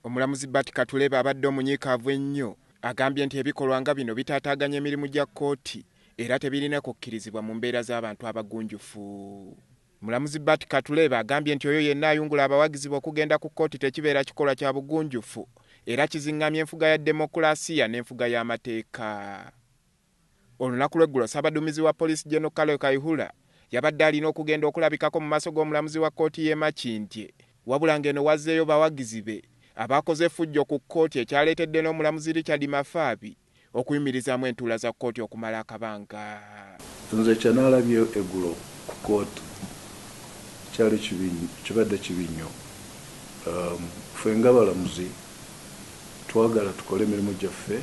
Omulamuzi Bart Katuleba abadde omunyiikaavu ennyo agambye nti ebikolwa nga bino bitaataaganya emirimu gya kkooti era tebirina kukkirizibwa mu mbeera z'abantu abagunjufu. Omulamuzi Bart Katuleba agambye nti oyo yenna ayungula abawagizi okugenda ku kkooti tekibeera kikolwa kya bugunjufu era kizingamya enfuga ya demokulaasiya n'enfuga y'amateeka. Olunaku lw'eggulo Ssaabaduumizi wa poliisi General Kale Kayihura yabadde alina okugenda okulabikako mu maaso g'omulamuzi wa kkooti y'e Makindye, wabula ng'eno wazzeeyo bawagizi be abakoze effujjo ku kkooti ekyaleetedde n'omulamuzi Richard Mafaabi okuyimirizaamu entuula za kkooti okumala akabanga. Nze kyanaalabye eggulo ku kkooti kibadde kibi nnyo. Ffe ng'abalamuzi twagala tukole emirimu gyaffe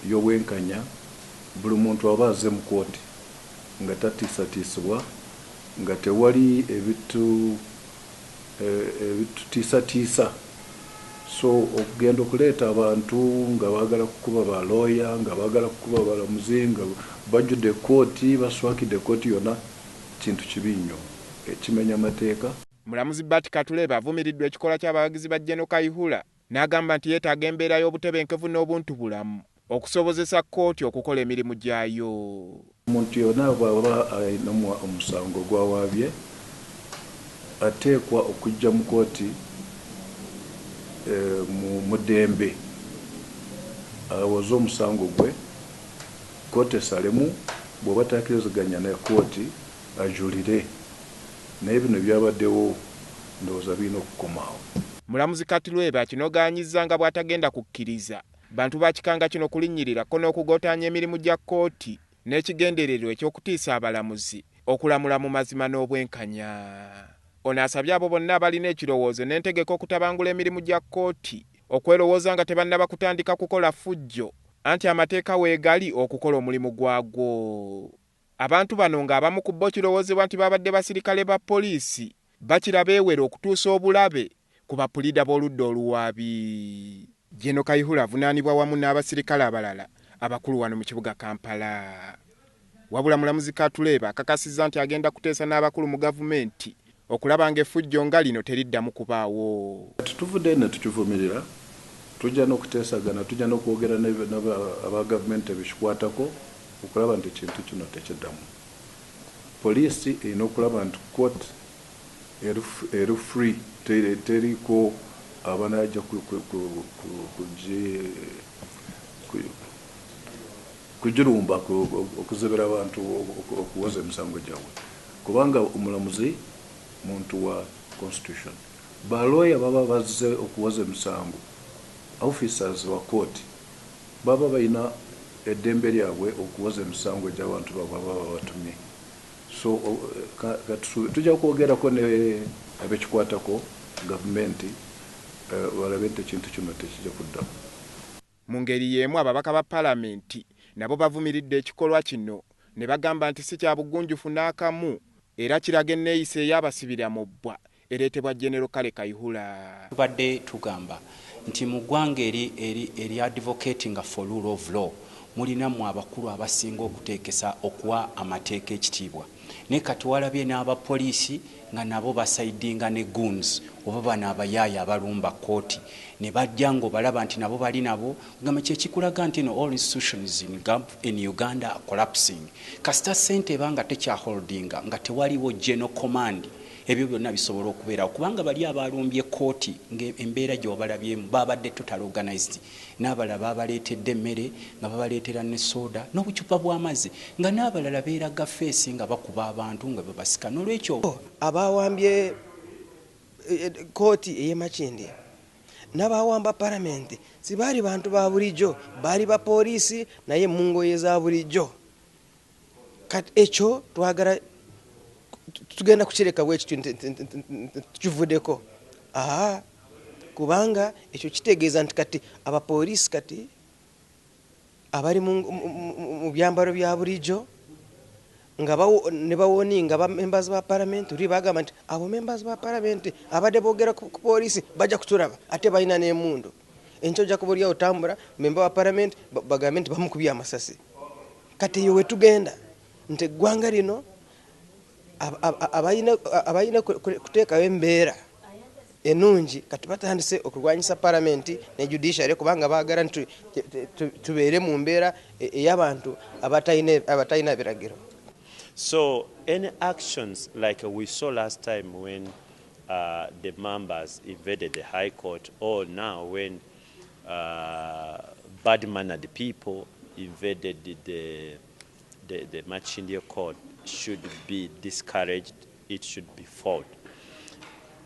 y'obwenkanya. Buli muntu aba azze mu kkooti nga tatiisatiisibwa, nga tewali ebitutiisatiisa. So okugenda okuleeta abantu nga baagala kukuba balooya, nga baagala kukuba balamuzi, nga bajjudde ekkooti baswakidde ekkooti yonna, kintu kibi nnyo ekimenya amateeka. Mulamuzi Bart Katuleba avumiriddwa ekikolwa ky'abawagizi ba General Kayihura n'agamba nti yeetaaga embeera y'obutebenkevu n'obuntubulamu okusobozesa kkooti okukola emirimu gyayo. Omuntu yonna bw'aba alina omusango gw'awaabye ateekwa okujja mu kkooti mu ddembe awoze omusango gwe, kkooti esalemu. Bw'oba taakkiriziganya ne kkooti ajulire. Naye bino byabaddewo ndowooza birina okukomaawo. Mulamuzi Katuleba kinogaanyizza nga bw'atagenda kukkiriza bantu bakikanga kino kulinnyirirako n'okugootaanya emirimu gya kkooti n'ekigendererwa eky'okutiisa abalamuzi okulamula mu mazima n'obwenkanya. Ono asabye abo bonna abalina ekirowoozo n'entegeka okutabangula emirimu gya kkooti okwerowooza nga tebannaba kutandika kukola ffujjo, anti amateeka weegali okukola omulimu gwagwo. Abantu bano ng'abamu ku bo kirowoozebwa nti babadde basirikale ba poliisi bakira beewera okutuusa obulabe ku bapulida b'oludda oluwaabi. General Kayihura avunaanibwa wamu n'abasirikale abalala abakulu wano mu kibuga Kampala. Wabula mulamuzi Katuleba akakasizza nti agenda kuteesa n'abakulu mu gavumenti okulaba ng'effujjo nga lino teriddamu kubaawo. Tutuvudde ne tukivumirira, tujja n'okuteesagana, tujja n'okwogera aba gavumenti ebikikwatako okulaba nti ekintu kino tekiddamu. Poliisi erina okulaba nti kkooti eri free, teriko abanajja kugirumba okuzibira abantu okuwoza emisango gyabwe, kubanga omulamuzi muntu wa constitution. Balooya baba bazze okuwoza emisango, officers wa kkooti baba balina eddembe lyabwe okuwoza emisango gy'abantu baba babatumye. So tujja kwogerako n'abekikwatako gavumenti balabe nti ekintu kino tekijja kuddamu. Mu ngeri y'emu ababaka ba palamenti nabo bavumiridde ekikolwa kino ne bagamba nti si kya bugunjufu n'akamu era kiraga enneeyisa ey'abasibira mu bbwa ereetebwa General Kale Kayihura. Tubadde tugamba nti mu ggwanga eri advocating for rule of law mulinamu abakulu abasinga okuteekesa okuwa amateeka ekitiibwa. Ne kati walabye n'abapoliisi nga nabo basaidinga ne goons oba bano abayaaya abalumba kkooti ne bajja ng'obalaba nti nabo bali nabo gamba kyekikulaga nti no all institutions in Uganda are collapsing. Kasita ssente ebanga tekyaholdinga nga tewaliwo general command, ebyo byonna bisobola okubeerawo kubanga bali abalumbye kkooti ng'embeera gy'obalabyemu babadde total organized, n'abalala babaleetedde emmere nga babaleetera ne soda n'obucupa bw'amazzi nga n'abalala beeraga feesi nga bakuba abantu nga babasika. N'olwekyo abawambye kkooti ey'e Makindye n'abawamba palamenti si baali bantu ba bulijjo, baali ba poliisi naye mu ngoye za bulijjo. Kati ekyo twagala tugenda kukireka bwekityo tukivuddeko. Kubanga ekyo kitegeeza nti kati abapoliisi kati abali mu byambalo bya bulijjo nga ne bawoninga ba members ba palamenti uli bagamba nti abo members ba palamenti abadde boogera ku poliisi bajja kutulaba ate balina n'emmundu. Enkyo ojja kuba oli awo otambula memba wa palamenti bagambe nti bamukubye amasasi. Kati eyo we tugenda nti eggwanga lino abayina kuteekawo embeera enungi kati batandise okulwanyisa paramenti ne judiciary kubanga baagala nti tubeere mu mbeera ey'abantu abatayina biragiro. So any actions like we saw last time when the members invaded the High Court, or now when bad-mannered people invaded the Machindio Court, should be discouraged, it should be fought.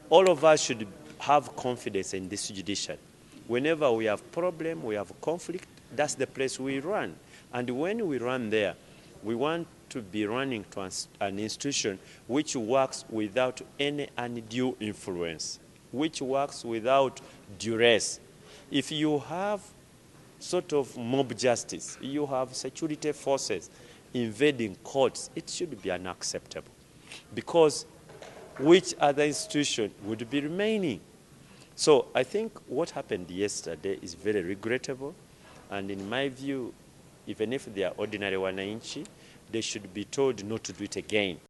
All of us should have confidence in this judiciary. Whenever we have problem, we have conflict, that's the place we run. And when we run there, we want to be running to an institution which works without any undue influence, which works without duress. If you have sort of mob justice, you have security forces invading courts, it should be unacceptable. Because which other institution would be remaining? So I think what happened yesterday is very regrettable, and in my view, even if they are ordinary wananchi, they should be told not to do it again.